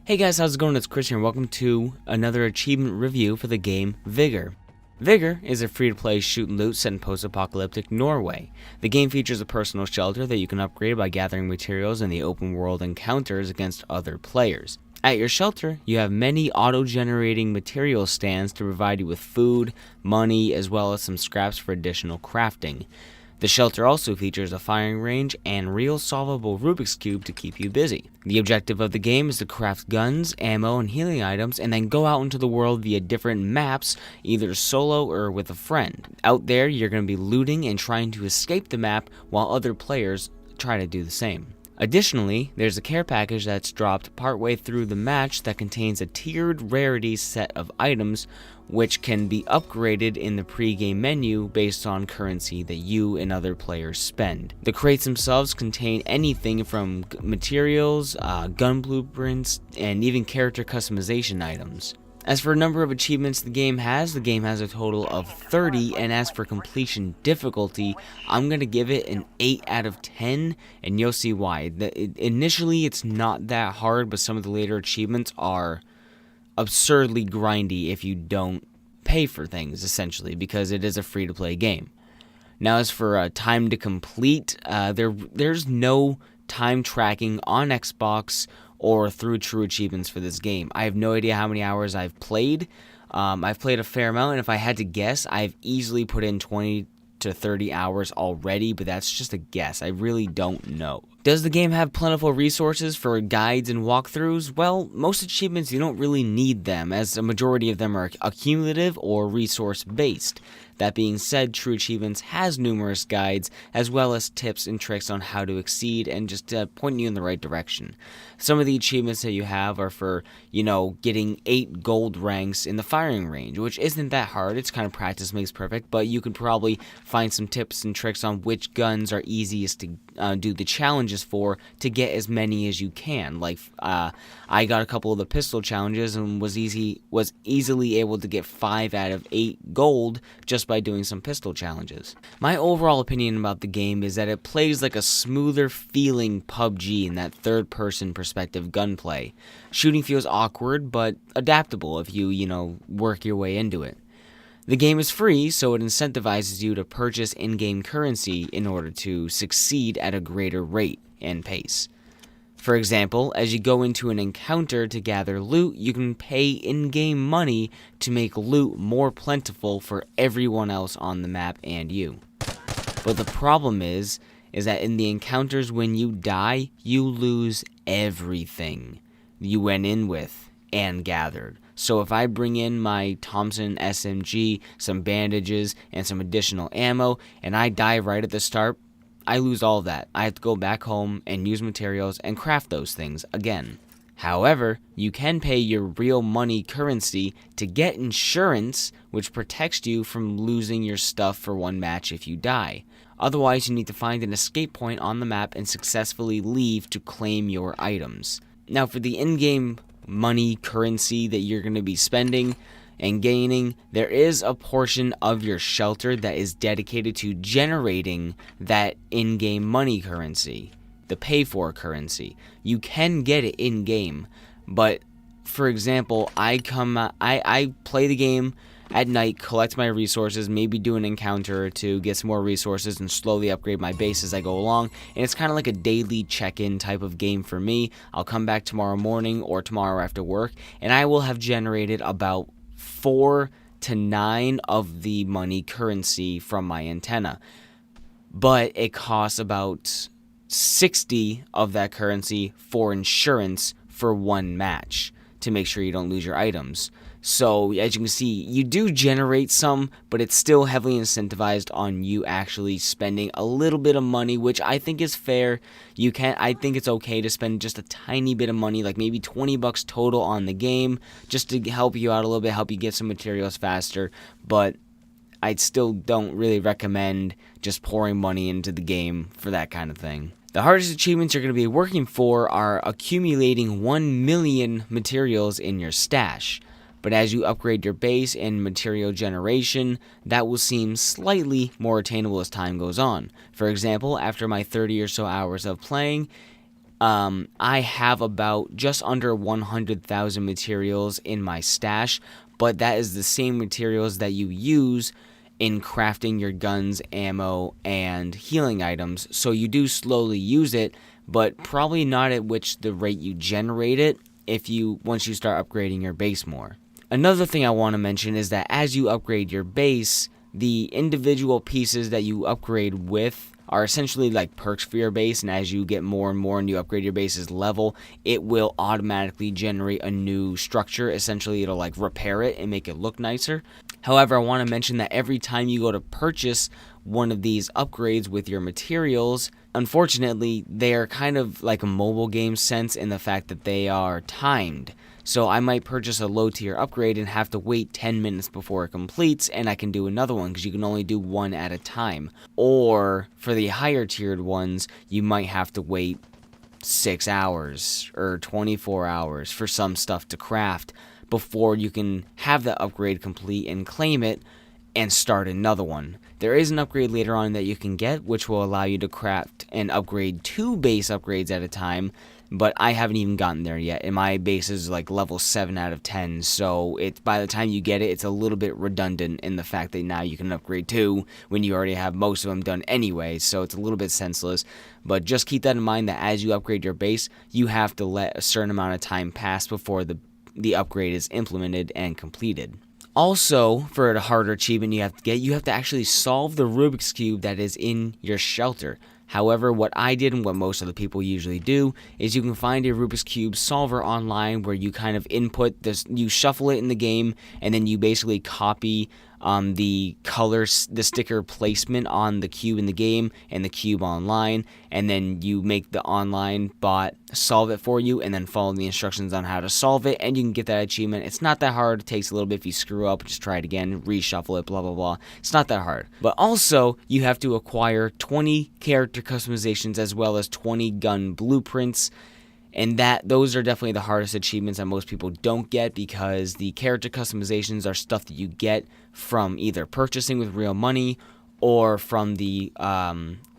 Hey guys, how's it going? It's Christian and welcome to another achievement review for the game Vigor. Vigor is a free-to-play shoot and loot set in post-apocalyptic Norway. The game features a personal shelter that you can upgrade by gathering materials in the open world encounters against other players. At your shelter, you have many auto-generating material stands to provide you with food, money, as well as some scraps for additional crafting. The shelter also features a firing range and real solvable Rubik's Cube to keep you busy. The objective of the game is to craft guns, ammo, and healing items and then go out into the world via different maps, either solo or with a friend. Out there, you're going to be looting and trying to escape the map while other players try to do the same. Additionally, there's a care package that's dropped partway through the match that contains a tiered rarity set of items which can be upgraded in the pre-game menu based on currency that you and other players spend. The crates themselves contain anything from materials, gun blueprints, and even character customization items. As for a number of achievements the game has a total of 30, and as for completion difficulty, I'm going to give it an 8 out of 10, and you'll see why. Initially, it's not that hard, but some of the later achievements are absurdly grindy if you don't pay for things, essentially, because it is a free-to-play game. Now, as for time to complete, there's no time tracking on Xbox or through True Achievements for this game. I have no idea how many hours I've played. I've played a fair amount, and if I had to guess, I've easily put in 20 to 30 hours already, but that's just a guess. I really don't know. Does the game have plentiful resources for guides and walkthroughs? Well, most achievements you don't really need them, as a majority of them are accumulative or resource-based. That being said, True Achievements has numerous guides, as well as tips and tricks on how to exceed and just pointing you in the right direction. Some of the achievements that you have are for, getting 8 gold ranks in the firing range, which isn't that hard. It's kind of practice makes perfect, but you could probably find some tips and tricks on which guns are easiest to do the challenges for to get as many as you can. Like, I got a couple of the pistol challenges and was easily able to get 5 out of 8 gold just by doing some pistol challenges. My overall opinion about the game is that it plays like a smoother feeling PUBG in that third-person perspective gunplay. Shooting feels awkward, but adaptable if you work your way into it. The game is free, so it incentivizes you to purchase in-game currency in order to succeed at a greater rate and pace. For example, as you go into an encounter to gather loot, you can pay in-game money to make loot more plentiful for everyone else on the map and you. But the problem is that in the encounters when you die, you lose everything you went in with and gathered. So if I bring in my Thompson SMG, some bandages, and some additional ammo, and I die right at the start, I lose all of that. I have to go back home and use materials and craft those things again. However, you can pay your real money currency to get insurance, which protects you from losing your stuff for one match if you die. Otherwise, you need to find an escape point on the map and successfully leave to claim your items. Now, for the in-game money currency that you're going to be spending and gaining, there is a portion of your shelter that is dedicated to generating that in-game money currency, the pay-for currency. You can get it in-game, but for example, I play the game at night, collect my resources, maybe do an encounter or two, get some more resources, and slowly upgrade my base as I go along. And it's kind of like a daily check-in type of game for me. I'll come back tomorrow morning or tomorrow after work, and I will have generated about 4 to 9 of the money currency from my antenna. But it costs about 60 of that currency for insurance for one match to make sure you don't lose your items. So, as you can see, you do generate some, but it's still heavily incentivized on you actually spending a little bit of money, which I think is fair. I think it's okay to spend just a tiny bit of money, like maybe $20 total on the game, just to help you out a little bit, help you get some materials faster, but I still don't really recommend just pouring money into the game for that kind of thing. The hardest achievements you're going to be working for are accumulating 1 million materials in your stash. But as you upgrade your base and material generation, that will seem slightly more attainable as time goes on. For example, after my 30 or so hours of playing, I have about just under 100,000 materials in my stash, but that is the same materials that you use in crafting your guns, ammo, and healing items. So you do slowly use it, but probably not at the rate you generate it once you start upgrading your base more. Another thing I want to mention is that as you upgrade your base, the individual pieces that you upgrade with are essentially like perks for your base, and as you get more and more and you upgrade your base's level, it will automatically generate a new structure. Essentially, it'll like repair it and make it look nicer. However, I want to mention that every time you go to purchase one of these upgrades with your materials, unfortunately, they are kind of like a mobile game sense in the fact that they are timed. So I might purchase a low tier upgrade and have to wait 10 minutes before it completes, and I can do another one because you can only do one at a time. Or for the higher tiered ones, you might have to wait 6 hours or 24 hours for some stuff to craft before you can have that upgrade complete and claim it and start another one. There is an upgrade later on that you can get, which will allow you to craft and upgrade 2 base upgrades at a time, but I haven't even gotten there yet, and my base is like level 7 out of 10, so by the time you get it, it's a little bit redundant in the fact that now you can upgrade 2 when you already have most of them done anyway, so it's a little bit senseless. But just keep that in mind that as you upgrade your base, you have to let a certain amount of time pass before the upgrade is implemented and completed. Also, for a harder achievement you have to actually solve the Rubik's Cube that is in your shelter. However, what I did and what most of the people usually do is you can find a Rubik's Cube solver online where you kind of input this, you shuffle it in the game, and then you basically copy the colors, the sticker placement on the cube in the game and the cube online, and then you make the online bot solve it for you and then follow the instructions on how to solve it, and you can get that achievement. It's not that hard. It takes a little bit. If you screw up, just try it again, reshuffle it, blah blah blah. It's not that hard. But also, you have to acquire 20 character customizations as well as 20 gun blueprints. And those are definitely the hardest achievements that most people don't get, because the character customizations are stuff that you get from either purchasing with real money or from the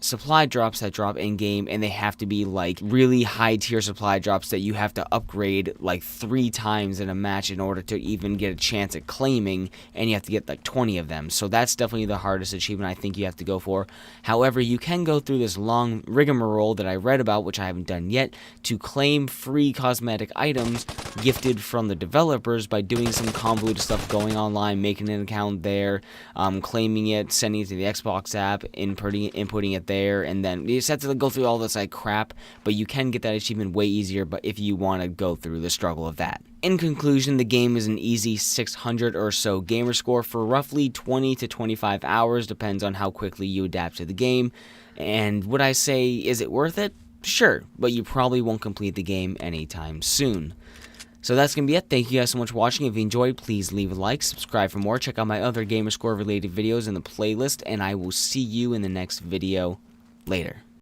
supply drops that drop in game, and they have to be like really high tier supply drops that you have to upgrade like 3 times in a match in order to even get a chance at claiming, and you have to get like 20 of them. So that's definitely the hardest achievement I think you have to go for. However, you can go through this long rigmarole that I read about, which I haven't done yet, to claim free cosmetic items gifted from the developers by doing some convoluted stuff, going online, making an account there, claiming it, sending it to the Xbox app, inputting it there, and then you just have to go through all this like crap. But you can get that achievement way easier, but if you want to go through the struggle of that. In conclusion, the game is an easy 600 or so gamer score for roughly 20 to 25 hours, depends on how quickly you adapt to the game. And would I say, is it worth it? Sure, but you probably won't complete the game anytime soon. So that's going to be it. Thank you guys so much for watching. If you enjoyed, please leave a like, subscribe for more, check out my other Gamerscore related videos in the playlist, and I will see you in the next video. Later.